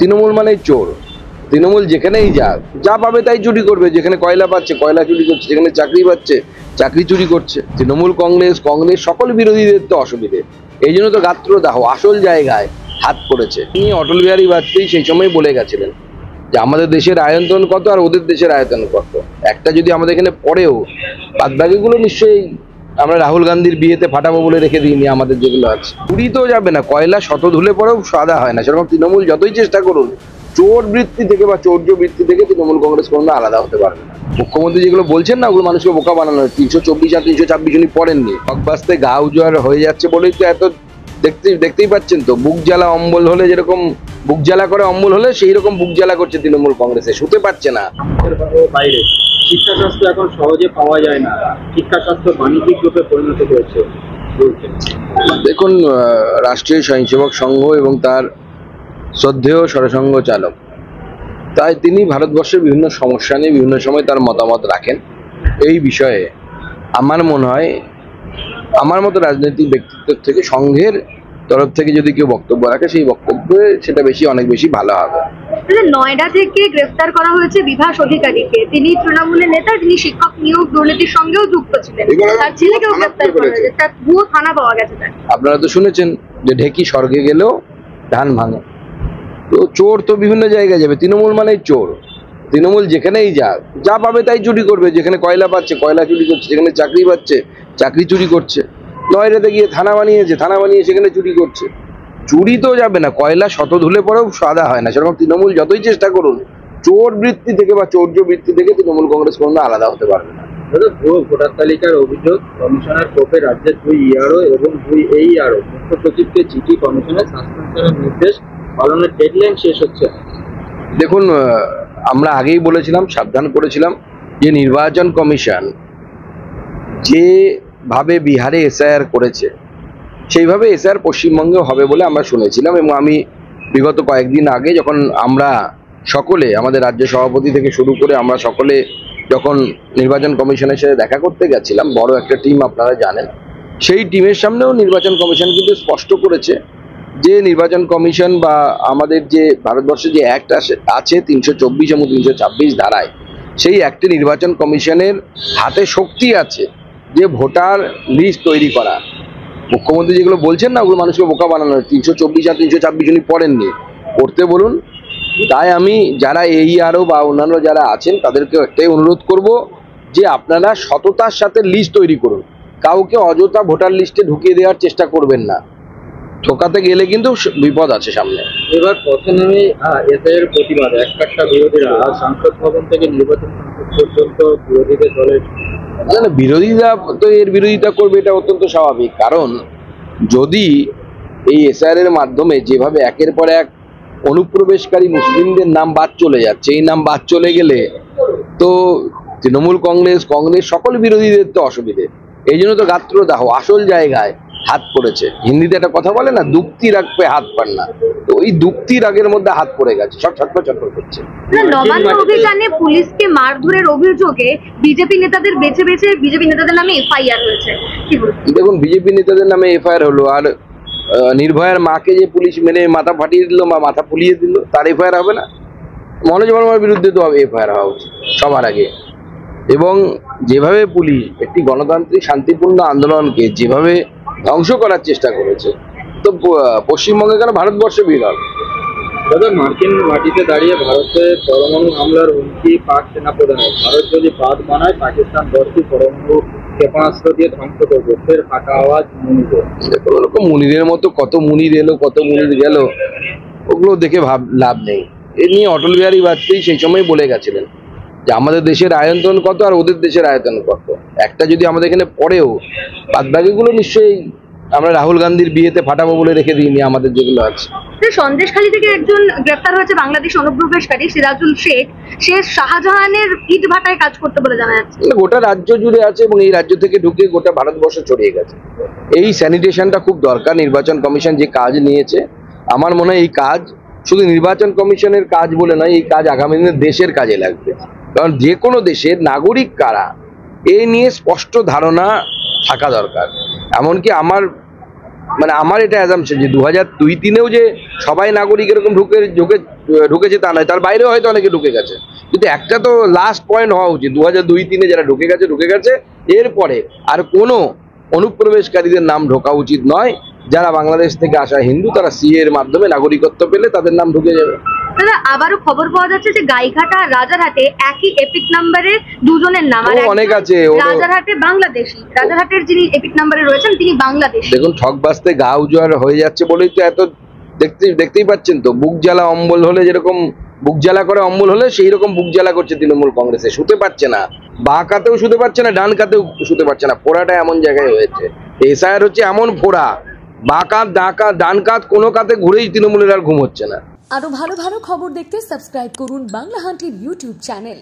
তৃণমূল মানেই চোর। তৃণমূল যেখানেই যাক, যা পাবে তাই চুরি করবে। যেখানে কয়লা পাচ্ছে কয়লা চুরি করছে, যেখানে চাকরি পাচ্ছে চাকরি চুরি করছে। তৃণমূল কংগ্রেস সকল বিরোধীদের তো অসুবিধে। এই জন্য তো গাত্রদাহ আসল জায়গায় হাত পড়েছে। তিনি অটল বিহারী বাজপেয়ী সেই সময় বলে গেছিলেন যে আমাদের দেশের আয়তন কত আর ওদের দেশের আয়তন কত। একটা যদি আমাদের এখানে পড়েও, বাদবাকিগুলো নিশ্চয়ই আমরা রাহুল গান্ধীর বিয়েতে ফাটাবো বলে রেখে দিইনি। আমাদের যেগুলো আছে চুরি তো যাবে না, কয়লা শত ধুলে পরেও সাদা হয় না। সেরকম তৃণমূল যতই চেষ্টা করুন, চোর বৃত্তি থেকে বা চৌর্য বৃত্তি থেকে তৃণমূল কংগ্রেস কোনো আলাদা হতে পারবে না। মুখ্যমন্ত্রী যেগুলো বলছেন না, ওগুলো মানুষকে বোকা বানানো। 324 আর 326 উনি পড়েননি। হকবাস্তে গা উজাড় হয়ে যাচ্ছে বলেই তো এত দেখতেই পাচ্ছেন তো। বুক জ্বালা অম্বল হলে যেরকম বুক জ্বালা করে অম্বল হলে সেই রকম বুক জ্বালা করছে তৃণমূল কংগ্রেসে, শুতে পারছে না। বাইরে শিক্ষা স্বাস্থ্য এখন সহজে পাওয়া যায় না, শিক্ষা স্বাস্থ্য বাণিজ্যিক রূপে পরিণত হয়েছে। দেখুন, রাষ্ট্রীয় স্বয়ংসেবক সংঘ এবং তার শ্রদ্ধেয় সরসংঘ চালক, তাই তিনি ভারতবর্ষের বিভিন্ন সমস্যা নিয়ে বিভিন্ন সময় তার মতামত রাখেন। এই বিষয়ে আমার মনে হয় আমার মতো রাজনৈতিক ব্যক্তিত্বের থেকে সংঘের তরফ থেকে যদি কেউ বক্তব্য রাখে, সেই বক্তব্যে সেটা অনেক বেশি ভালো হবে। নয়ডা থেকে গ্রেফতার করা হয়েছে বিভাস অধিকারীকে। তিনি তৃণমূলের নেতা, তিনি শিক্ষক নিয়োগ দুর্নীতির সঙ্গেও যুক্ত ছিলেন। তার ছেলেকেও গ্রেফতার করা হয়েছে, তার ভুয়ো থানা পাওয়া গেছে। আপনারা তো শুনেছেন যে ঢেকি স্বর্গে গেলেও ধান ভাঙে। তো চোর তো বিভিন্ন জায়গায় যাবে। তৃণমূল মানেই চোর। তৃণমূল যেখানেই যাক, যা পাবে তাই চুরি করবে। যেখানে কয়লা পাচ্ছে কয়লা চুরি করছে, যেখানে চাকরি পাচ্ছে চাকরি চুরি করছে। নয়ডাতে গিয়ে থানা বানিয়ে সেখানে চুরি করছে। চুরি তো যাবে না, কয়লা শত ধুলে পরেও সাদা হয় না। সেরকম তৃণমূল যতই চেষ্টা করুন, চোর বৃত্তি থেকে বা চৌর্য বৃত্তি থেকে তৃণমূল কংগ্রেস কোনো আলাদা হতে পারবে না। ভুয়ো ভোটার তালিকার অভিযোগ, কমিশনার কোপে রাজ্যের 2 ইআরও এবং 2 AERO মুখ্য সচিবকে চিঠি, কমিশনের সাসপেনশনের নির্দেশ পালনের ডেডলাইন শেষ হচ্ছে। দেখুন, আমরা আগেই বলেছিলাম, সাবধান করেছিলাম যে নির্বাচন কমিশন যেভাবে বিহারে এসআইআর করেছে, সেইভাবে এসআইআর পশ্চিমবঙ্গেও হবে বলে আমরা শুনেছিলাম। এবং আমি বিগত কয়েকদিন আগে যখন আমরা সকলে, আমাদের রাজ্য সভাপতি থেকে শুরু করে আমরা সকলে যখন নির্বাচন কমিশনের সাথে দেখা করতে গেছিলাম, বড় একটা টিম আপনারা জানেন, সেই টিমের সামনেও নির্বাচন কমিশন কিন্তু স্পষ্ট করেছে যে নির্বাচন কমিশন বা আমাদের যে ভারতবর্ষে যে অ্যাক্ট আছে 324 এবং 326 ধারায়, সেই অ্যাক্টে নির্বাচন কমিশনের হাতে শক্তি আছে যে ভোটার লিস্ট তৈরি করা। মুখ্যমন্ত্রী যেগুলো বলছেন না, ওগুলো মানুষকে বোকা বানানো। 324 আর 326 উনি পড়েননি, পড়তে বলুন। তাই আমি যারা AERO বা অন্যান্য যারা আছেন তাদেরকে একটাই অনুরোধ করব যে আপনারা সততার সাথে লিস্ট তৈরি করুন। কাউকে অযথা ভোটার লিস্টে ঢুকিয়ে দেওয়ার চেষ্টা করবেন না। ঠোকাতে গেলে কিন্তু বিপদ আছে সামনে। এবার পথে নেমে এসআইয়ের প্রতিবাদ, একটা বিরোধীরা সংসদ ভবন থেকে নির্বাচন পর্যন্ত বিরোধীদের দলের বিরোধীরা তো এর বিরোধিতা করবে, এটা অত্যন্ত স্বাভাবিক। কারণ যদি এই এসআইআর এর মাধ্যমে যেভাবে একের পর এক অনুপ্রবেশকারী মুসলিমদের নাম বাদ চলে যাচ্ছে, এই নাম বাদ চলে গেলে তো তৃণমূল কংগ্রেস সকল বিরোধীদের তো অসুবিধে। এই জন্য তো গাত্রদাহ আসল জায়গায় হাত পড়েছে। হিন্দিতে একটা কথা বলে না, দুক্তি রাখবে হাত পান না। তো ওই দুক্তি রাগের মধ্যে হাত পড়ে গেছে, সব ছটফট করছে। নবান্ন অভিযানে পুলিশকে মারধরের অভিযোগে বিজেপি নেতাদের বেছে বিজেপি নেতাদের নামে এফআইআর হয়েছে। দেখুন, বিজেপি নেতাদের নামে এফআইআর হলো, আর নির্ভয়ার মাকে যে পুলিশ মেরে মাথা ফাটিয়ে দিল বা মাথা ফুলিয়ে দিল, তার এফআইআর হবে না? মনোজ বর্মার বিরুদ্ধে তো এফআইআর হওয়া উচিত সবার আগে। এবং যেভাবে পুলিশ একটি গণতান্ত্রিক শান্তিপূর্ণ আন্দোলনকে যেভাবে ধ্বংস করার চেষ্টা করেছে, তো পশ্চিমবঙ্গে কেন ভারতবর্ষে বিরল। দাদা, মার্কিন মাটিতে দাঁড়িয়ে ভারতের পরমাণু হামলার হুমকি পাক সেনাপ্রধানের। ভারত যদি বাদ বানায়, পাকিস্তান 10টি পরমাণু ক্ষেপণাস্ত্র দিয়ে ধ্বংস করবে। ফের ফাঁকা আওয়াজ মুনিদের। কোনো রকম মুনিদের মতো কত মুনির এলো কত মুনির গেল, ওগুলো দেখে লাভ নেই। এ নিয়ে অটল বিহারী বাজপেয়ী সেই সময় বলে গেছিলেন যে আমাদের দেশের আয়তন কত আর ওদের দেশের আয়তন কত। একটা যদি আমাদের এখানে পড়েও, বাদবাকিগুলো নিশ্চয়ই আমরা রাহুল গান্ধীর বিয়েতে ফাটাবো বলে রেখে দিইনি। আমাদের যেগুলো আছে। সন্দেশখালী থেকে একজন গ্রেফতার হয়েছে বাংলাদেশ অনুপ্রবেশকারী সিরাজুল শেখ। সে শাহজাহানের ইট ভাটায় কাজ করতে বলে জানা যাচ্ছে। গোটা রাজ্য জুড়ে আছে এবং এই রাজ্য থেকে ঢুকে গোটা ভারতবর্ষ ছড়িয়ে গেছে। এই স্যানিটেশনটা খুব দরকার। নির্বাচন কমিশন যে কাজ নিয়েছে, আমার মনে হয় এই কাজ শুধু নির্বাচন কমিশনের কাজ বলে নয়, এই কাজ আগামী দিনে দেশের কাজে লাগবে। কারণ যে কোনো দেশের নাগরিক কারা, এই নিয়ে স্পষ্ট ধারণা থাকা দরকার। এমনকি আমার মানে আমার এটা অ্যাজাম্পশন যে 2002-3-এও যে সবাই নাগরিক এরকম ঢুকেছে তা নয়, তার বাইরেও হয়তো অনেকে ঢুকে গেছে, কিন্তু একটা তো লাস্ট পয়েন্ট হওয়া উচিত 2002-3-এ যারা ঢুকে গেছে, এরপরে আর কোনো অনুপ্রবেশকারীদের নাম ঢোকা উচিত নয়। যারা বাংলাদেশ থেকে আসা হিন্দু তারা সিএ এর মাধ্যমে নাগরিকত্ব পেলে তাদের নাম ঢুকে যাবে। দাদা আবারও খবর পাওয়া যাচ্ছে যে গাইঘাট আর রাজারহাটে একই এপিক নাম্বারে দুজনের নাম, আর অনেক আছে, রাজারহাটে বাংলাদেশি, রাজারহাটের যিনি এপিক নাম্বারে রয়েছেন তিনি বাংলাদেশি। দেখুন ঠকবাসতে গা উজাড় হয়ে যাচ্ছে বলেই তো এত দেখতেই পাচ্ছেন তো, বুক জ্বালা অম্বল হলে যেরকম বুক জ্বালা করে অম্বল হলে সেই রকম বুক জ্বালা করছে তৃণমূল কংগ্রেসে, শুতে পারছে না, বাঁ কাতেও শুতে পারছে না, ডান কাতেও শুতে পারছে না, ফোড়াটা এমন জায়গায় হয়েছে। এসআইআর হচ্ছে এমন ফোড়া, বাঁ কাত ডান কাত কোনো কাতে ঘুরেই তৃণমূলের আর ঘুম হচ্ছে না। আরো ভালো ভালো খবর দেখতে সাবস্ক্রাইব করুন বাংলা হান্টের ইউটিউব চ্যানেল।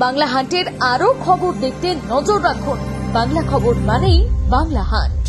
বাংলা হান্টের আরো খবর দেখতে নজর রাখুন। বাংলা খবর মানেই বাংলা হান্ট।